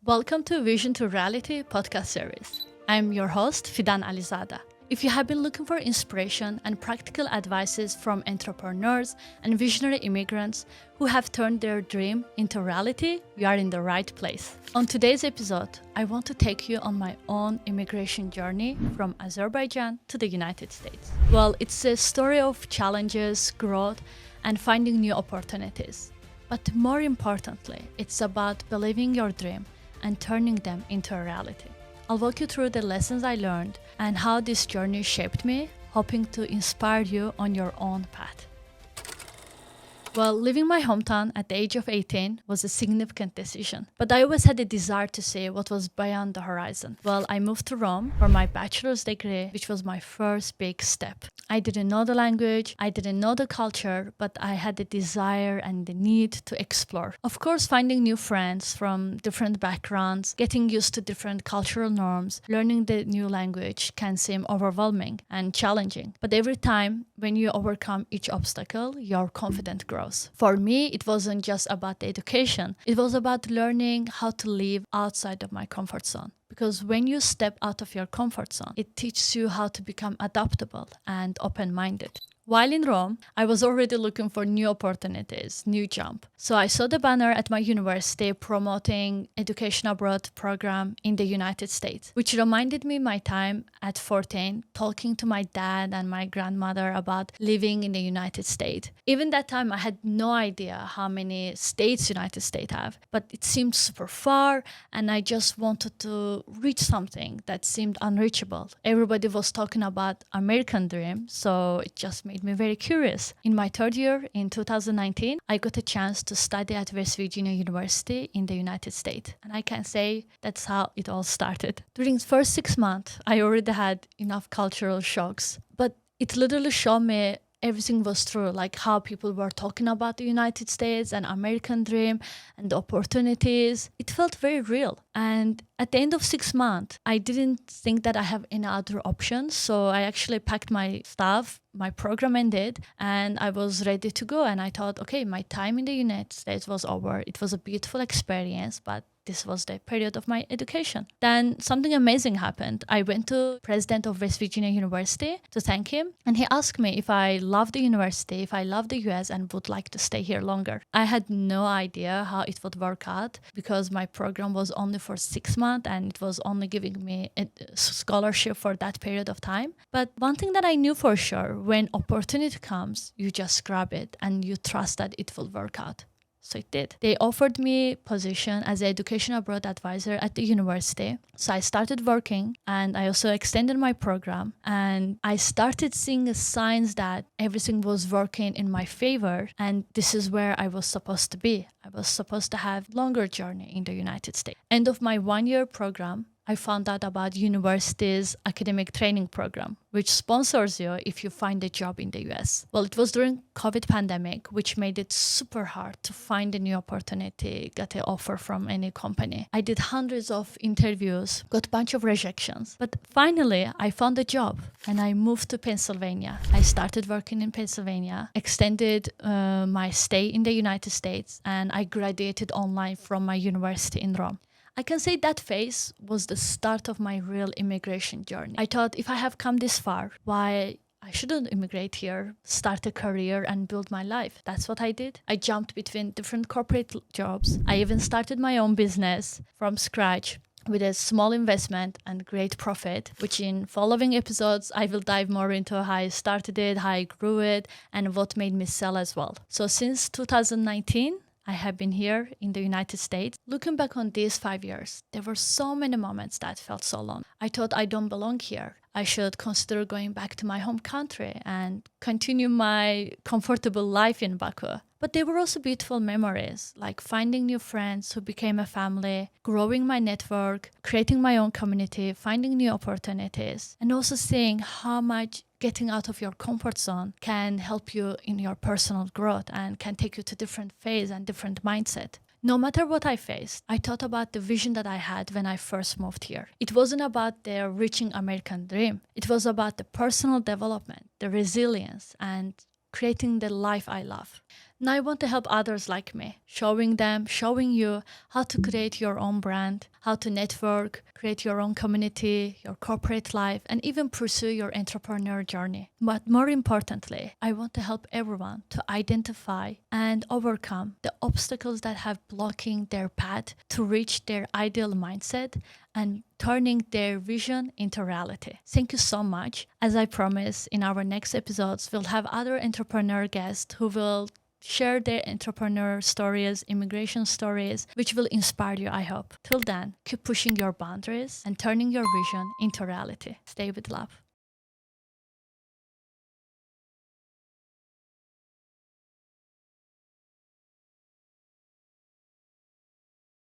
Welcome to Vision to Reality podcast series. I'm your host, Fidan Alizada. If you have been looking for inspiration and practical advices from entrepreneurs and visionary immigrants who have turned their dream into reality, you are in the right place. On today's episode, I want to take you on my own immigration journey from Azerbaijan to the United States. Well, it's a story of challenges, growth, and finding new opportunities. But more importantly, it's about believing your dream and turning them into a reality. I'll walk you through the lessons I learned and how this journey shaped me, hoping to inspire you on your own path. Well, leaving my hometown at the age of 18 was a significant decision, but I always had a desire to see what was beyond the horizon. Well, I moved to Rome for my bachelor's degree, which was my first big step. I didn't know the language, I didn't know the culture, but I had the desire and the need to explore. Of course, finding new friends from different backgrounds, getting used to different cultural norms, learning the new language can seem overwhelming and challenging. But every time when you overcome each obstacle, your confidence grows. For me, it wasn't just about the education. It was about learning how to live outside of my comfort zone. Because when you step out of your comfort zone, it teaches you how to become adaptable and open-minded. While in Rome, I was already looking for new opportunities, new jump. So I saw the banner at my university promoting education abroad program in the United States, which reminded me my time at 14, talking to my dad and my grandmother about living in the United States. Even that time, I had no idea how many states United States have, but it seemed super far, and I just wanted to reach something that seemed unreachable. Everybody was talking about American dream, so it just made me very curious. In my third year, in 2019, I got a chance to study at West Virginia University in the United States. And I can say that's how it all started. During the first 6 months, I already had enough cultural shocks. But it literally showed me everything was true, like how people were talking about the United States and American dream and the opportunities. It felt very real. And at the end of 6 months, I didn't think that I have any other options. So I actually packed my stuff. My program ended and I was ready to go. And I thought, okay, my time in the United States was over. It was a beautiful experience, but this was the period of my education. Then something amazing happened. I went to president of West Virginia University to thank him. And he asked me if I love the university, if I love the US and would like to stay here longer. I had no idea how it would work out because my program was only for 6 months and it was only giving me a scholarship for that period of time. But one thing that I knew for sure, when opportunity comes, you just grab it and you trust that it will work out. So it did. They offered me position as an education abroad advisor at the university. So I started working and I also extended my program and I started seeing signs that everything was working in my favor and this is where I was supposed to be. I was supposed to have longer journey in the United States. End of my 1-year program, I found out about university's academic training program, which sponsors you if you find a job in the US. Well, it was during COVID pandemic, which made it super hard to find a new opportunity, get an offer from any company. I did hundreds of interviews, got a bunch of rejections. But finally, I found a job and I moved to Pennsylvania. I started working in Pennsylvania, extended my stay in the United States, and I graduated online from my university in Rome. I can say that phase was the start of my real immigration journey. I thought if I have come this far, why I shouldn't immigrate here, start a career and build my life. That's what I did. I jumped between different corporate jobs. I even started my own business from scratch with a small investment and great profit, which in following episodes, I will dive more into how I started it, how I grew it, and what made me sell as well. So since 2019, I have been here in the United States. Looking back on these 5 years, there were so many moments that felt so long. I thought I don't belong here. I should consider going back to my home country and continue my comfortable life in Baku. But there were also beautiful memories, like finding new friends who became a family, growing my network, creating my own community, finding new opportunities, and also seeing how much getting out of your comfort zone can help you in your personal growth and can take you to different phase and different mindset. No matter what I faced, I thought about the vision that I had when I first moved here. It wasn't about the reaching American dream. It was about the personal development, the resilience, and creating the life I love. Now I want to help others like me, showing you how to create your own brand, how to network, create your own community, your corporate life, and even pursue your entrepreneur journey. But more importantly, I want to help everyone to identify and overcome the obstacles that have blocking their path to reach their ideal mindset and turning their vision into reality. Thank you so much. As I promised, in our next episodes, we'll have other entrepreneur guests who will share their entrepreneur stories, immigration stories, which will inspire you, I hope. Till then, keep pushing your boundaries and turning your vision into reality. Stay with love.